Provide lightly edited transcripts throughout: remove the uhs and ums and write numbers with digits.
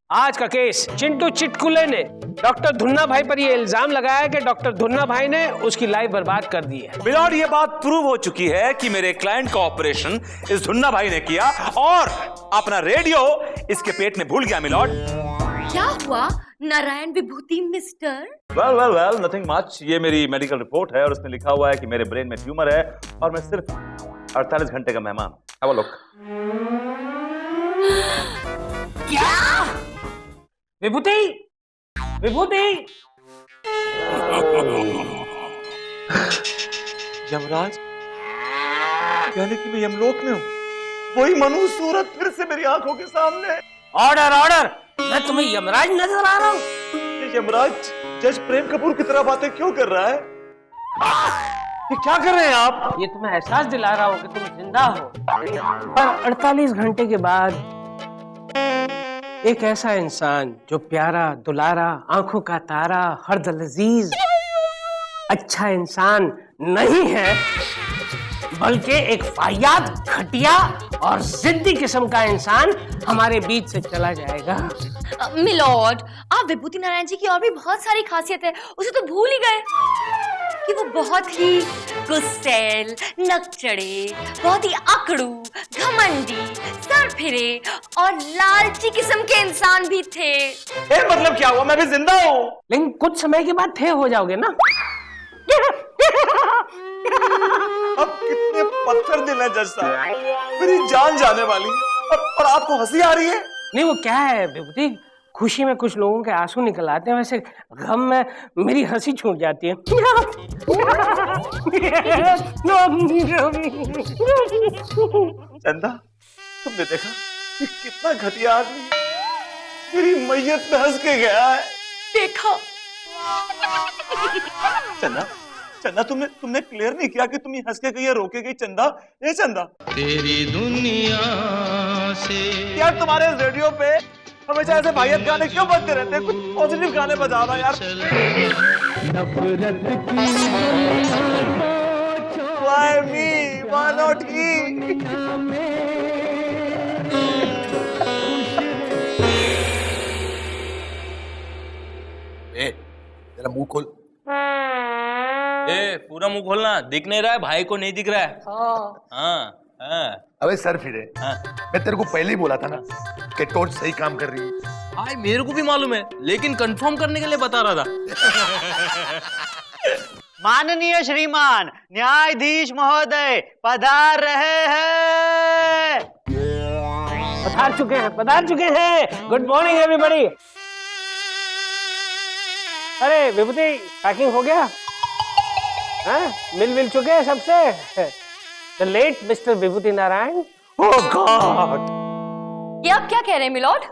आज का केस, चिंटू चिटकुले ने डॉक्टर धुन्ना भाई पर यह इल्जाम लगाया कि डॉक्टर धुन्ना भाई ने उसकी लाइफ बर्बाद कर दी है। मिलॉर्ड, ये बात प्रूव हो चुकी है कि मेरे क्लाइंट का ऑपरेशन इस धुन्ना भाई ने किया और अपना रेडियो इसके पेट में भूल गया। मिलॉर्ड, क्या हुआ नारायण विभूति मिस्टर? Well nothing much. ये मेरी मेडिकल रिपोर्ट है और उसमें लिखा हुआ है कि मेरे ब्रेन में ट्यूमर है और मैं सिर्फ 48 घंटे का मेहमान। Have a look. क्या? विभूति, विभूति। यमराज, यानी कि मैं यमलोक में हूँ। वही मनु सूरत फिर से मेरी आंखों के सामने। ऑर्डर ऑर्डर, मैं तुम्हें यमराज नजर आ रहा हूँ। यमराज जज प्रेम कपूर की तरह बातें क्यों कर रहा है? ये क्या कर रहे हैं आप? ये तुम्हें एहसास दिला रहा हूँ कि तुम जिंदा हो, पर 48 घंटे के बाद एक ऐसा इंसान जो प्यारा दुलारा, आंखों का तारा, हर्द लजीज, अच्छा इंसान नहीं है, बल्कि एक फायाद, घटिया और जिद्दी किस्म का इंसान हमारे बीच से चला जाएगा। मिलॉर्ड, आप विभूति नारायण जी की और भी बहुत सारी खासियत है, उसे तो भूल ही गए कि वो बहुत ही गुस्सैल, नकचढ़े, बहुत ही अकड़ू, घमंडी, सरफिरे और लालची किस्म के इंसान भी थे। मतलब क्या हुआ? मैं भी जिंदा हूँ। लेकिन कुछ समय के बाद थे हो जाओगे ना। अब कितने पत्थर दिल है जज साहब, मेरी जान जाने वाली है और आपको हंसी आ रही है? नहीं, वो क्या है विभूति, खुशी में कुछ लोगों के आंसू निकल आते हैं, वैसे गम में मेरी हंसी छूट जाती है। चंदा, तुमने देखा कि कितना घटिया आदमी मेरी मैयत पे हंस के गया है? देखा? चंदा, चंदा, तुमने क्लियर नहीं किया कि तुम ये हंस के गई या रोके गई? चंदा, ये चंदा, तेरी दुनिया से यार तुम्हारे रेडियो पे हमेशा ऐसे भाइयत गाने क्यों बजते रहते हैं? कुछ पॉजिटिव गाने बजाना यार। Why me? Why not he? जरा मुंह खोल। पूरा मुंह खोलना। दिख नहीं रहा है? भाई को नहीं दिख रहा है? हाँ। अबे सर फिरे, मैं तेरे को पहले ही बोला था ना कि टॉर्च सही काम कर रही है। भाई मेरे को भी मालूम है, लेकिन कंफर्म करने के लिए बता रहा था। माननीय श्रीमान न्यायाधीश महोदय पधार रहे हैं। पधार चुके हैं। Good morning everybody. अरे विभूति, पैकिंग हो गया? मिल चुके हैं सबसे? The late Mr. Vibhuti Narayan. Oh God! ये आप क्या कह रहे हैं मिलॉर्ड?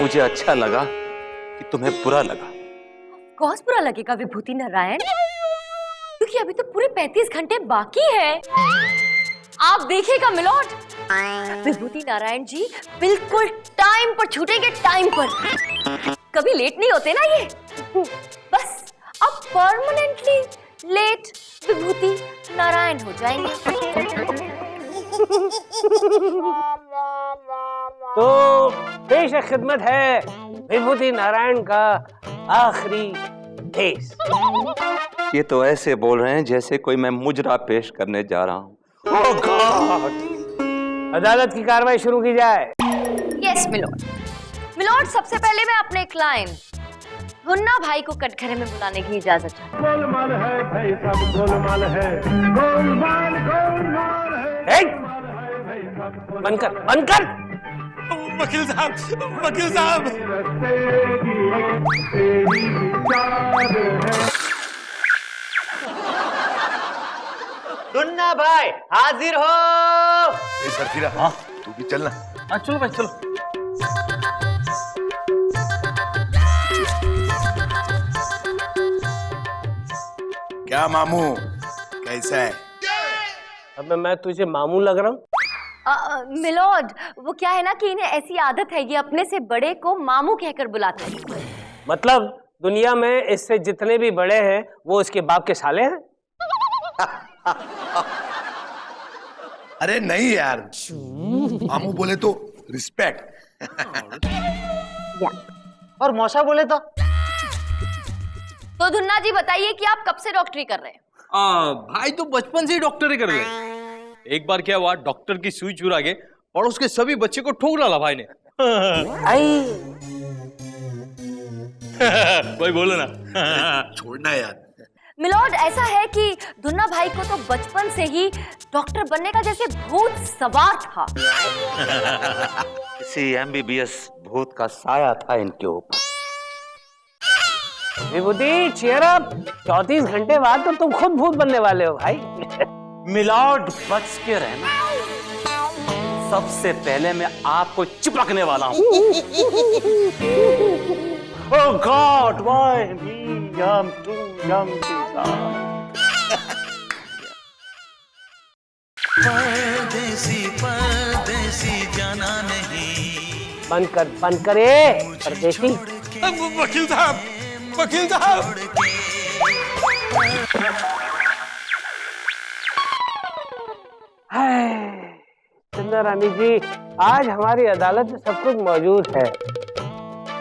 मुझे अच्छा लगा कि तुम्हें बुरा लगा। कौन बुरा लगेगा विभूति नारायण, क्योंकि अभी तो पूरे 35 घंटे बाकी है। आप देखिएगा मिलॉर्ड, विभूति नारायण जी बिल्कुल टाइम पर छूटेंगे, टाइम पर। कभी लेट नहीं होते ना ये। बस अब परमानेंटली लेट विभूति नारायण हो जाएंगे। तो पेश खिदमत है विभूति नारायण का आखिरी केस। ये तो ऐसे बोल रहे हैं जैसे कोई मैं मुजरा पेश करने जा रहा हूँ। Oh God! अदालत की कार्रवाई शुरू की जाए। Yes milord. मिलॉर्ड, सबसे पहले मैं अपने क्लाइंट धुन्ना भाई को कटघरे में बुलाने की इजाजत चाहता हूं। गोलमाल है भाई, सब गोलमाल है, गोलमाल है। बनकर वकील साहब। धुन्ना भाई हाजिर हो। सर फिरा, हाँ तू भी चलना। चलो भाई चलो। क्या मामू, कैसा है? अब मैं तुझे मामू लग रहा हूँ? मिलॉर्ड, वो क्या है ना कि इन्हें ऐसी आदत है, ये अपने से बड़े को मामू कहकर बुलाते हैं। मतलब दुनिया में इससे जितने भी बड़े हैं वो इसके बाप के साले हैं? अरे नहीं यार, मामू बोले तो रिस्पेक्ट। और मौसा बोले तो धुन्ना जी बताइए कि आप कब से डॉक्टरी कर रहे हैं? भाई तो बचपन से ही डॉक्टरी कर रहे। एक बार क्या हुआ, डॉक्टर की सुई चुरा के पड़ोस के सभी बच्चे को ठोक डाला भाई ने। कोई बोलो ना। छोड़ना यार। मिलॉर्ड, ऐसा है कि धुन्ना भाई को तो बचपन से ही डॉक्टर बनने का जैसे भूत सवार था। किसी MBBS भूत का साया था इनके ऊपर। विभूति चीयर अप, 34 घंटे बाद तो तुम खुद भूत बनने वाले हो भाई। मिलॉर्ड बच के रहना, सबसे पहले मैं आपको चिपकने वाला हूँ। Oh God, why me? I'm too young to die. परदेसी जाना नहीं। बंद करे परदेसी। वकील साहब, वकील साहब। चंदा रानी जी, आज हमारी अदालत में सब कुछ मौजूद है।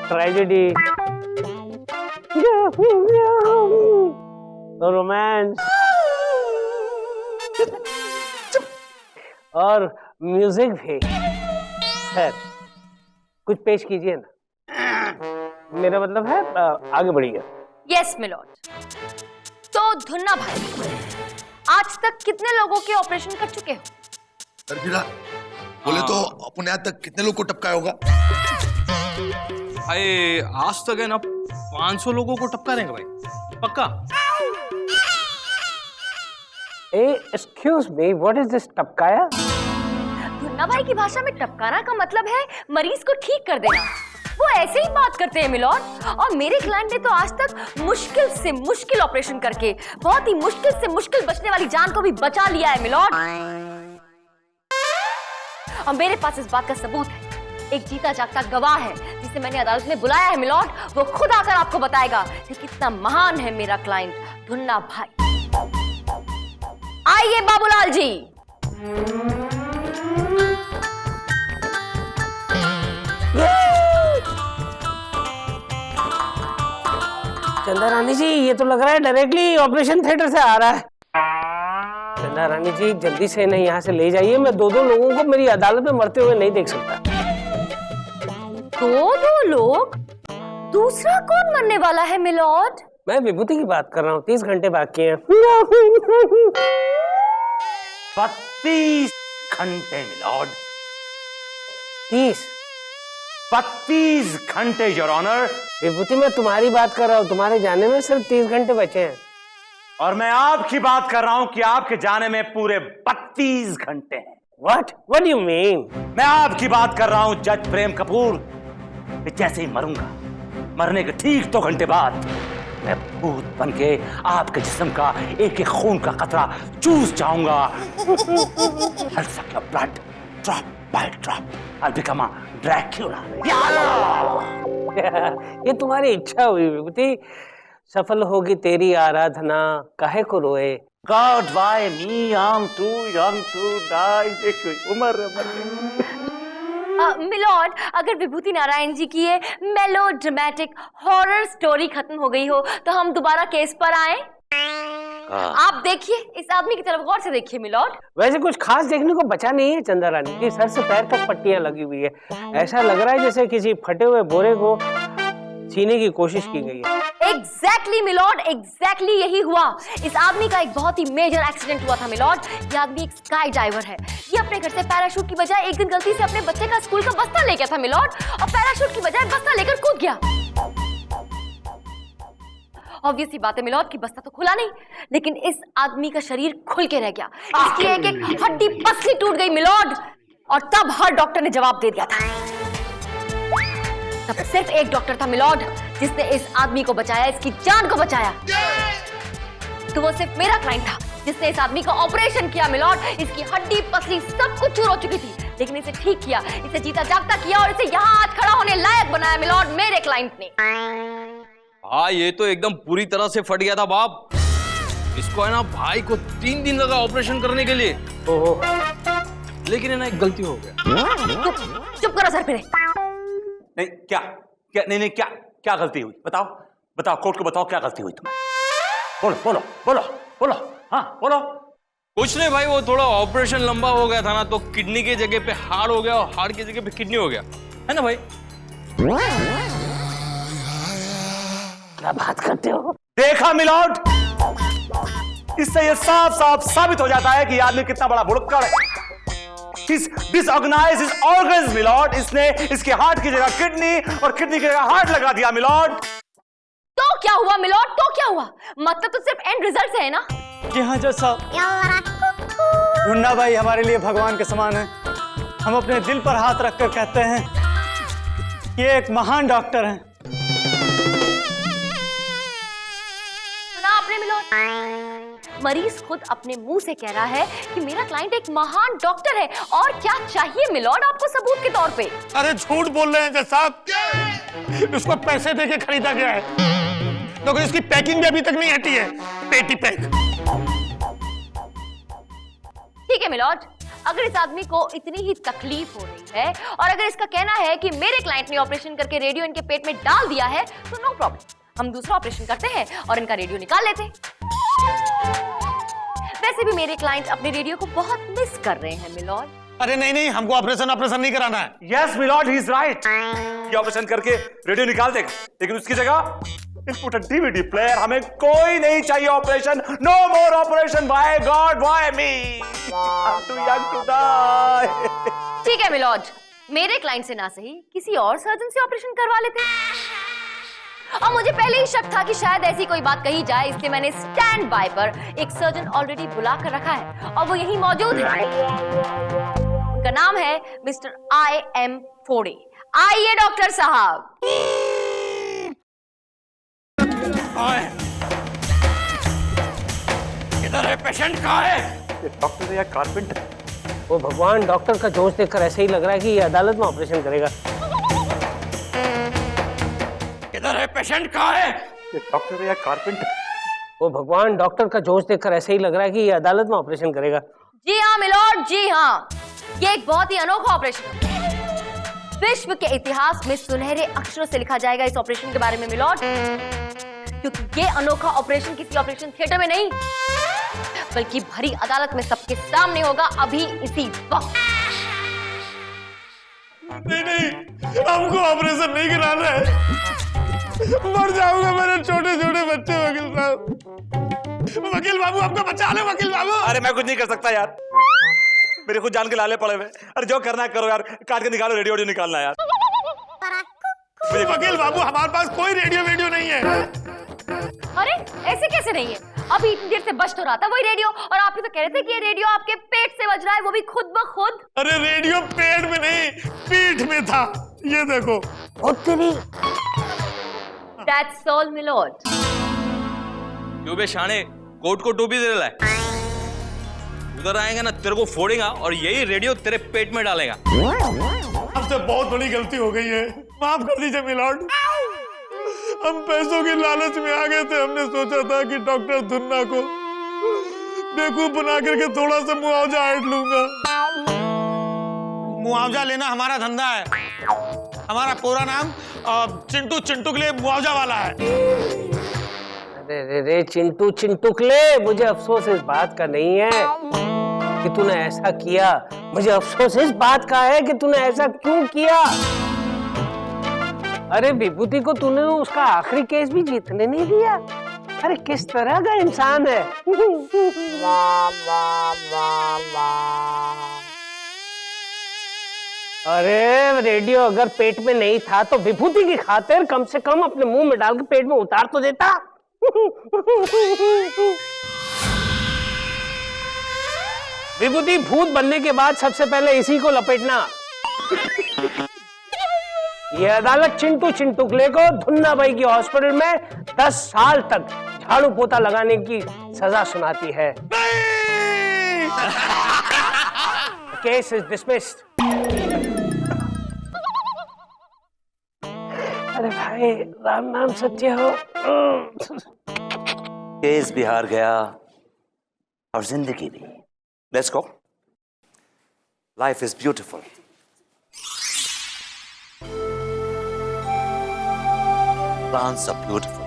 ट्रेजेडी, रोमांस और म्यूजिक भी। खैर, कुछ पेश कीजिए ना। मेरा मतलब है आगे बढ़िए। Yes milord. तो धुन्ना भाई, आज तक कितने लोगों के ऑपरेशन कर चुके हो? सरफिरा, बोले तो अपने यहाँ तक कितने लोग को टपकाया होगा? भाई आज तक है ना 500 लोगों को टपका देंगे भाई, पक्का। Excuse me, what is this टपकाया? धुन्ना भाई की भाषा में टपकाना का मतलब है मरीज को ठीक कर देना। वो ऐसे ही बात करते हैं मिलॉर्ड। और मेरे क्लाइंट ने तो आज तक मुश्किल से मुश्किल ऑपरेशन करके बहुत ही मुश्किल से मुश्किल बचने वाली जान को भी बचा लिया है मिलॉर्ड। और मेरे पास इस बात का सबूत है। एक जीता जागता गवाह है जिसे मैंने अदालत में बुलाया है मिलॉर्ड। वो खुद आकर आपको बताएगा कि कितना महान है मेरा क्लाइंट धुन्ना भाई। आइए बाबूलाल जी। चंदा रानी जी, ये तो लग रहा है डायरेक्टली ऑपरेशन थिएटर से आ रहा है। चंदा रानी जी, जल्दी से इन्हें यहाँ से ले जाइए। मैं दो लोगों को मेरी अदालत में मरते हुए नहीं देख सकता। दो लोग? दूसरा कौन मरने वाला है मिलॉर्ड? मैं विभूति की बात कर रहा हूँ। 30 घंटे बाकी हैं। 32 घंटे मिलॉर्ड। 32 घंटे योर ऑनर। विभूति, मैं तुम्हारी बात कर रहा हूँ। तुम्हारे जाने में सिर्फ 30 घंटे बचे हैं। और मैं आपकी बात कर रहा हूं कि आपके जाने में पूरे 32 घंटे हैं। What do you mean? मैं आपकी बात कर रहा हूं जज प्रेम कपूर। जैसे ही मरूंगा, मरने के ठीक 2 घंटे बाद मैं भूत बन के आपके जिस्म का एक एक खून का कतरा चूस जाऊंगा। I'll suck your blood drop by drop. I'll become a Dracula. ये तुम्हारी इच्छा हुई विभूति। सफल होगी तेरी आराधना, काहे को रोए। God, why me? I'm too young to die. देखो उम्र मिलॉर्ड, अगर विभूति नारायण जी की ये मेलोड्रामेटिक हॉरर स्टोरी खत्म हो गई हो तो हम दोबारा केस पर आए। आप देखिए, इस आदमी की तरफ गौर से देखिए मिलॉर्ड। वैसे कुछ खास देखने को बचा नहीं है चंदा रानी जी। सर से पैर तक पट्टियां लगी हुई है। ऐसा लग रहा है जैसे किसी फटे हुए बोरे को छीने की कोशिश की गई है। एग्जैक्टली मिलॉर्ड, एग्जैक्टली यही हुआ। इस आदमी का एक बहुत ही मेजर एक्सीडेंट हुआ था मिलॉर्ड। ये आदमी एक स्काई डाइवर है। ये अपने घर से पैराशूट की बजाय एक दिन गलती से अपने बच्चे का स्कूल का बस्ता ले गया था मिलॉर्ड, और पैराशूट की बजाय बस्ता लेकर कूद गया। ऑब्वियस सी बात है मिलॉर्ड कि बस्ता तो खुला नहीं, लेकिन इस आदमी का शरीर खुल के रह गया। इसकी एक एक हड्डी पसली टूट गई मिलॉर्ड। और तब हर डॉक्टर ने जवाब दे दिया था। तब सिर्फ एक डॉक्टर था मिलॉर्ड जिसने इस आदमी को बचाया, इसकी जान को बचाया। तो वो सिर्फ मेरा क्लाइंट था जिसने इस आदमी का ऑपरेशन किया मिलॉर्ड। इसकी हड्डी पसली सब कुछ चूर हो चुकी थी, लेकिन इसे ठीक किया, इसे जीता जागता किया और इसे यहाँ आज खड़ा होने लायक बनाया मिलॉर्ड मेरे क्लाइंट ने। हाँ, ये तो एकदम पूरी तरह से फट गया था बाप। इसको है ना भाई को 3 दिन लगा ऑपरेशन करने के लिए। ओहो, लेकिन है ना एक गलती हो गया। चुप करो सर फिर। नहीं क्या क्या नहीं क्या क्या गलती हुई? बताओ बताओ, कोर्ट को बताओ क्या गलती हुई तुम्हें। बोलो बोलो बोलो बोलो, हाँ बोलो। कुछ नहीं भाई, वो थोड़ा ऑपरेशन लंबा हो गया था ना, तो किडनी की जगह पे हार्ट हो गया और हार्ट की जगह पे किडनी हो गया, है ना भाई? क्या बात करते हो? देखा मिलॉर्ड, इससे ये साफ साफ साबित हो जाता है कि आदमी कितना बड़ा भुलक्कड़ है। Disorganise his organs milord. इसने इसके हार्ट की जगह किडनी और किडनी की जगह हार्ट लगा दिया मिलॉर्ड। तो क्या हुआ मिलॉर्ड, तो क्या हुआ? मतलब तो सिर्फ एंड रिजल्ट है ना? जी हाँ जज साहब, मुन्ना भाई हमारे लिए भगवान के समान है। हम अपने दिल पर हाथ रखकर कहते हैं ये एक महान डॉक्टर हैं। सुना आपने मिलॉर्ड? मरीज खुद अपने मुंह से कह रहा है कि मेरा क्लाइंट एक महान डॉक्टर है। और क्या चाहिए मिलॉर्ड आपको सबूत के तौर पे? अरे झूठ बोल रहे हैं जज साहब, इसको पैसे देके खरीदा गया है, तो इसकी पैकिंग भी अभी तक नहीं हटी है, पेटी पैक। ठीक है मिलॉर्ड, अगर इस आदमी को इतनी ही तकलीफ हो रही है और अगर इसका कहना है कि मेरे क्लाइंट ने ऑपरेशन करके रेडियो इनके पेट में डाल दिया है, तो नो प्रॉब्लम, हम दूसरा ऑपरेशन करते हैं और इनका रेडियो निकाल लेते हैं। वैसे भी मेरे क्लाइंट अपने रेडियो को बहुत मिस कर रहे हैं मिलॉर्ड। अरे नहीं नहीं, हमको ऑपरेशन नहीं कराना है। Yes milord, he is right. ये ऑपरेशन करके रेडियो निकाल देगा, लेकिन उसकी जगह इनपुट डीवीडी प्लेयर। हमें कोई नहीं चाहिए operation, no more operation, by God by me, I am too young to die. ठीक है मिलॉर्ड, मेरे क्लाइंट से ना सही किसी और सर्जन से ऑपरेशन करवा लेते हैं। और मुझे पहले ही शक था कि शायद ऐसी कोई बात कही जाए, इसलिए मैंने स्टैंड बाय पर एक सर्जन ऑलरेडी बुला कर रखा है और वो यहीं मौजूद है। उनका नाम है मिस्टर I.M. फोड़े। आइए डॉक्टर साहब। इधर है, पेशेंट कहाँ है? ये डॉक्टर है या कारपेंटर? वो भगवान, डॉक्टर का जोश देखकर ऐसे ही लग रहा है कि ये अदालत में ऑपरेशन करेगा। इधर है, पेशेंट कहाँ है? ये डॉक्टर है या कारपेंटर? वो भगवान, डॉक्टर का जोश देखकर ऐसे ही लग रहा है कि ये अदालत में ऑपरेशन करेगा। जी हाँ मिलॉर्ड, जी हाँ, ये एक बहुत ही अनोखा ऑपरेशन है। विश्व के इतिहास में सुनहरे अक्षरों से लिखा जाएगा इस ऑपरेशन के बारे में मिलॉर्ड, क्योंकि ये अनोखा ऑपरेशन किसी ऑपरेशन थिएटर में नहीं, बल्कि भरी अदालत में सबके सामने होगा, अभी इसी वक्त। नहीं नहीं, हमको ऑपरेशन नहीं कराना है, मर जाऊंगा मेरे छोटे छोटे बच्चे। वकील साहब, वकील बाबू आपको बचा ले, वकील बाबू। अरे मैं कुछ नहीं कर सकता यार, मेरे खुद जान के लाले पड़े हुए। अरे जो करना है करो यार, काट के निकालो, रेडियो निकालना यार। वकील बाबू, हमारे पास कोई रेडियो नहीं है। अरे ऐसे कैसे नहीं है? अभी इतनी देर से बज तो रहा था वही रेडियो, और आप ही तो कह रहे थे कि ये रेडियो आपके पेट से बज रहा है, वो भी खुद ब खुद। अरे रेडियो पेट में नहीं, पीठ में था, ये देखो। That's all, milord. क्यों बे शाने, कोट को टोपी दे रहा है? उधर आएगा ना, तेरे को फोड़ेगा और यही रेडियो तेरे पेट में डालेगा। आपसे बहुत बड़ी गलती हो गई है, माफ कर दीजिए मिलॉर्ड। हम पैसों की लालच में आ गए थे, हमने सोचा था कि डॉक्टर धुन्ना को बेवकूफ बना करके थोड़ा सा मुआवजा ऐंठ लूंगा। मुआवजा लेना हमारा धंधा है, हमारा पूरा नाम चिंटू चिंटुकले मुआवजा वाला है। अरे रे रे चिंटू चिंटुकले, मुझे अफसोस इस बात का नहीं है कि तूने ऐसा किया, मुझे अफसोस इस बात का है कि तूने ऐसा क्यों किया। अरे विभूति को तूने उसका आखिरी केस भी जीतने नहीं दिया। अरे किस तरह का इंसान है। अरे रेडियो अगर पेट में नहीं था तो विभूति की खातिर कम से कम अपने मुंह में डाल के पेट में उतार तो देता। विभूति, भूत बनने के बाद सबसे पहले इसी को लपेटना। ये अदालत चिंटू चिंटुकले को धुन्ना बाई की हॉस्पिटल में 10 साल तक झाड़ू पोता लगाने की सजा सुनाती है। Case is dismissed. अरे भाई, राम नाम सत्य हो। केस भी हार गया और जिंदगी भी। Let's go. Life is beautiful. Plants are beautiful.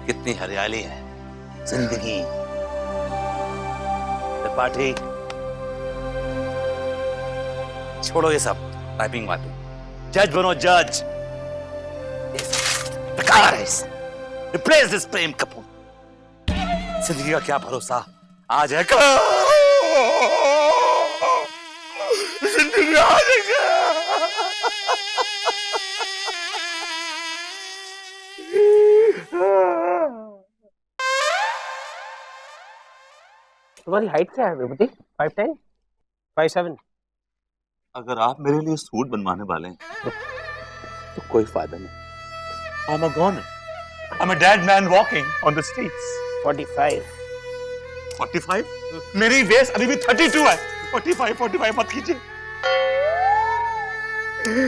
कितनी हरियाली है जिंदगी। त्रिपाठी, छोड़ो ये सब टाइपिंग वाइपिंग। जज बनो जज। बेकार है इस। रिप्लेस दिस प्रेम कपूर। जिंदगी का क्या भरोसा, आज है कल जिंदगी आ जाएगा। तुम्हारी हाइट क्या है विभूति? 5'10", 5'7"? अगर आप मेरे लिए सूट बनवाने वाले हैं तो कोई फायदा नहीं। I'm a goner. I'm a dead man walking on the streets. 45। 45? मेरी वेस्ट अभी भी 32 है। 45 मत कीजिए।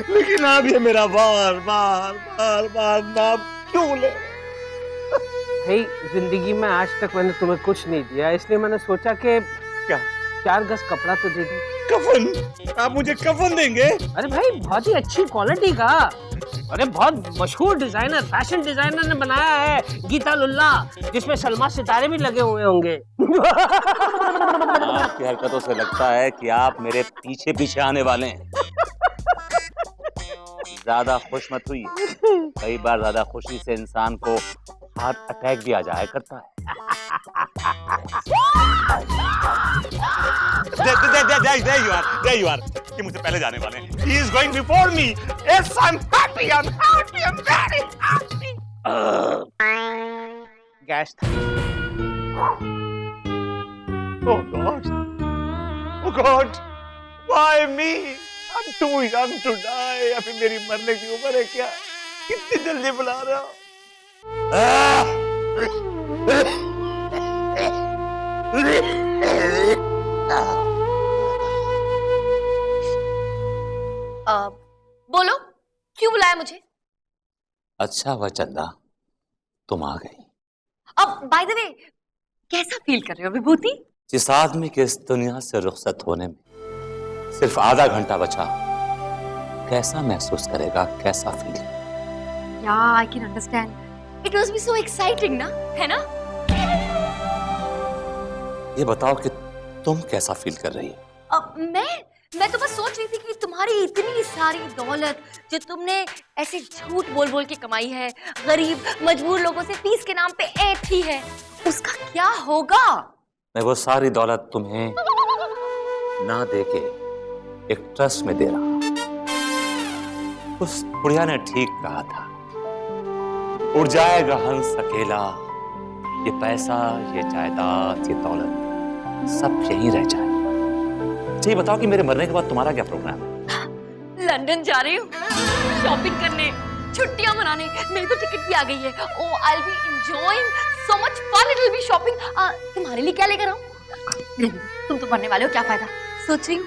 लेकिन आप ये मेरा बार बार नाम क्यों ले? भाई जिंदगी में आज तक मैंने तुम्हें कुछ नहीं दिया, इसलिए मैंने सोचा कि क्या 4 गज कपड़ा तो दे दूं। कफन? आप मुझे कफन देंगे? अरे भाई बहुत ही अच्छी क्वालिटी का, अरे बहुत मशहूर डिजाइनर, फैशन डिजाइनर ने बनाया है, गीता लुल्ला, जिसमें सलमा सितारे भी लगे हुए होंगे। आपकी हरकतों से लगता है कि आप मेरे पीछे पीछे आने वाले हैं। ज्यादा खुश मत हुई। कई बार ज्यादा खुशी से इंसान को हार्ट अटैक भी आ जाया करता है। There you are. ये मुझसे पहले जाने वाले हैं। He is going before me. Yes, I'm happy. I'm very happy. Gas था। Oh God. Why me? I'm too young to die. अभी मेरी मरने की उम्र है क्या? कितनी जल्दी बुला रहा हो? बोलो क्यों बुलाया मुझे? अच्छा हुआ चंदा तुम आ गई। अब बाय द वे कैसा फील कर रहे हो विभूति? जिस आदमी के इस दुनिया से रुखसत होने में सिर्फ आधा घंटा बचा, कैसा महसूस करेगा, कैसा फील? या I can understand. It was be so exciting ना, है ना? ये बताओ कि तुम कैसा फील कर रही हो? अब मैं तो बस सोच रही थी कि तुम्हारी इतनी सारी दौलत जो तुमने ऐसे झूठ बोल बोल के कमाई है, गरीब मजबूर लोगों से फीस के नाम पे ऐंठी है, उसका क्या होगा? मैं वो सारी दौलत तुम्हें ना देके एक ट्रस्ट में दे रहा हूं। उस बुढ़िया ने ठीक कहा था, उड़ जाएगा हंस अकेला, ये पैसा, ये जायदाद, ये दौलत सब यहीं रह जाए। ये बताओ कि मेरे मरने के बाद तुम्हारा क्या प्रोग्राम है? लंदन जा रही हूँ शॉपिंग करने, छुट्टियां मनाने। मेरी तो टिकट भी आ गई है। Oh I will be enjoying so much fun, it will be shopping. तुम्हारे लिए क्या लेकर आऊं? तुम तो मरने वाले हो, क्या फायदा? सोच रही हूँ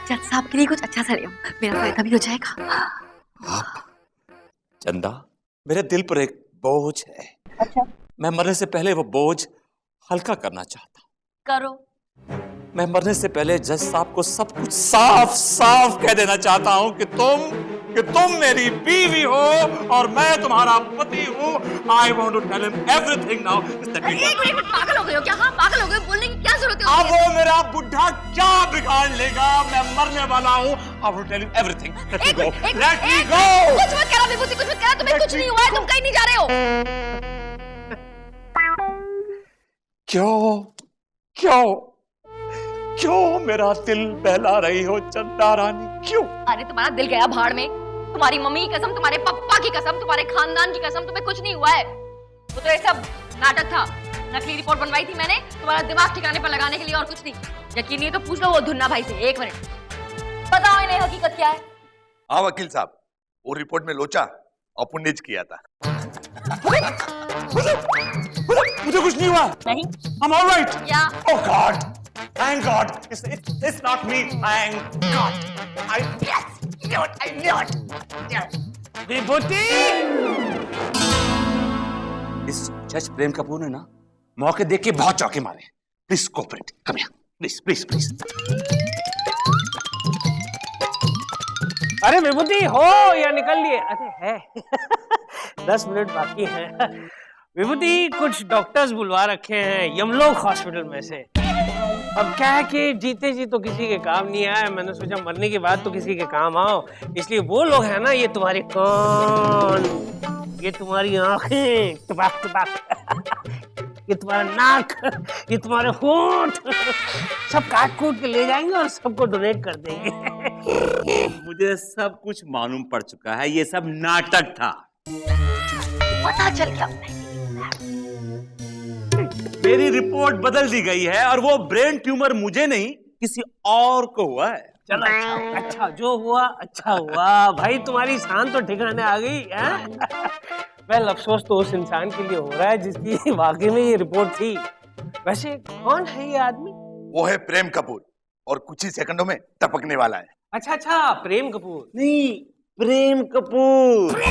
जज साहब के लिए कुछ अच्छा सा ले आऊं, मेरा फायदा भी हो जाएगा। चंदा, मेरे दिल पर एक बोझ है। अच्छा, मैं मरने से पहले वो बोझ हल्का करना चाहता हूं। करो। मैं मरने से पहले जज साहब को सब कुछ साफ साफ कह देना चाहता हूं कि तुम मेरी बीवी हो और मैं तुम्हारा पति हूं। I want to tell him everything now. एक मिनट, पागल हो गए हो क्या? हाँ पागल हो गए, बोलने की क्या जरूरत है? अब वो मेरा बुढ़ा क्या बिगाड़ लेगा? मैं मरने वाला हूं। I will tell him everything. Let me go. Let me go. कुछ मत कहना विभूति, कुछ मत कहना। तुम्हें कुछ नहीं हुआ है, तुम कहीं नहीं जा रहे हो। क्यों मेरा दिल बहला रही हो चंदा रानी? क्यों? अरे तुम्हारा दिल गया भाड़ में। तुम्हारी मम्मी की कसम, तुम्हारे पापा की कसम, तुम्हारे खानदान की कसम, तुम्हें कुछ नहीं हुआ है। वो तो ये सब नाटक था, नकली रिपोर्ट बनवाई थी मैंने तुम्हारा दिमाग ठिकाने पर लगाने के लिए, और कुछ नहीं। यकीन नहीं तो पूछ लो वो धुन्ना भाई से। एक मिनट, बताओ इन्हें हकीकत क्या है? हाँ वकील साहब, वो रिपोर्ट में लोचा और पुण्यज किया था। मुझे कुछ नहीं हुआ। नहीं। I'm all right. या Oh God. Thank God. It's not me. Thank God. I knew it. विभूति! इस जज प्रेम कपूर ने ना मौके देख के बहुत चौके मारे। Please cooperate. Come here. Please please please. अरे विभूति हो या निकल लिए? अरे है 10 मिनट बाकी हैं। विभूति कुछ डॉक्टर्स बुलवा रखे हैं यमलोक हॉस्पिटल में से। अब क्या है कि जीते जी तो किसी के काम नहीं आया, मैंने सोचा मरने के बाद तो किसी के काम आओ, इसलिए वो लोग हैं ना, ये तुम्हारे कान, ये तुम्हारी आंखें टपाक टपाक, ये तुम्हारा नाक, ये तुम्हारे होंठ, सब काट कूट के ले जाएंगे और सबको डोनेट कर देंगे। मुझे सब कुछ मालूम पड़ चुका है, ये सब नाटक था। पता चल गया। मेरी रिपोर्ट बदल दी गई है और वो ब्रेन ट्यूमर मुझे नहीं किसी और को हुआ है। चलो अच्छा जो हुआ अच्छा हुआ भाई, तुम्हारी शान तो ठिकाने आ गई है। वेल अफसोस तो उस इंसान के लिए हो रहा है जिसकी वाकई में ये रिपोर्ट थी। वैसे कौन है ये आदमी? वो है प्रेम कपूर और कुछ ही सेकंडों में टपकने वाला है। अच्छा प्रेम कपूर नहीं, प्रेम कपूर।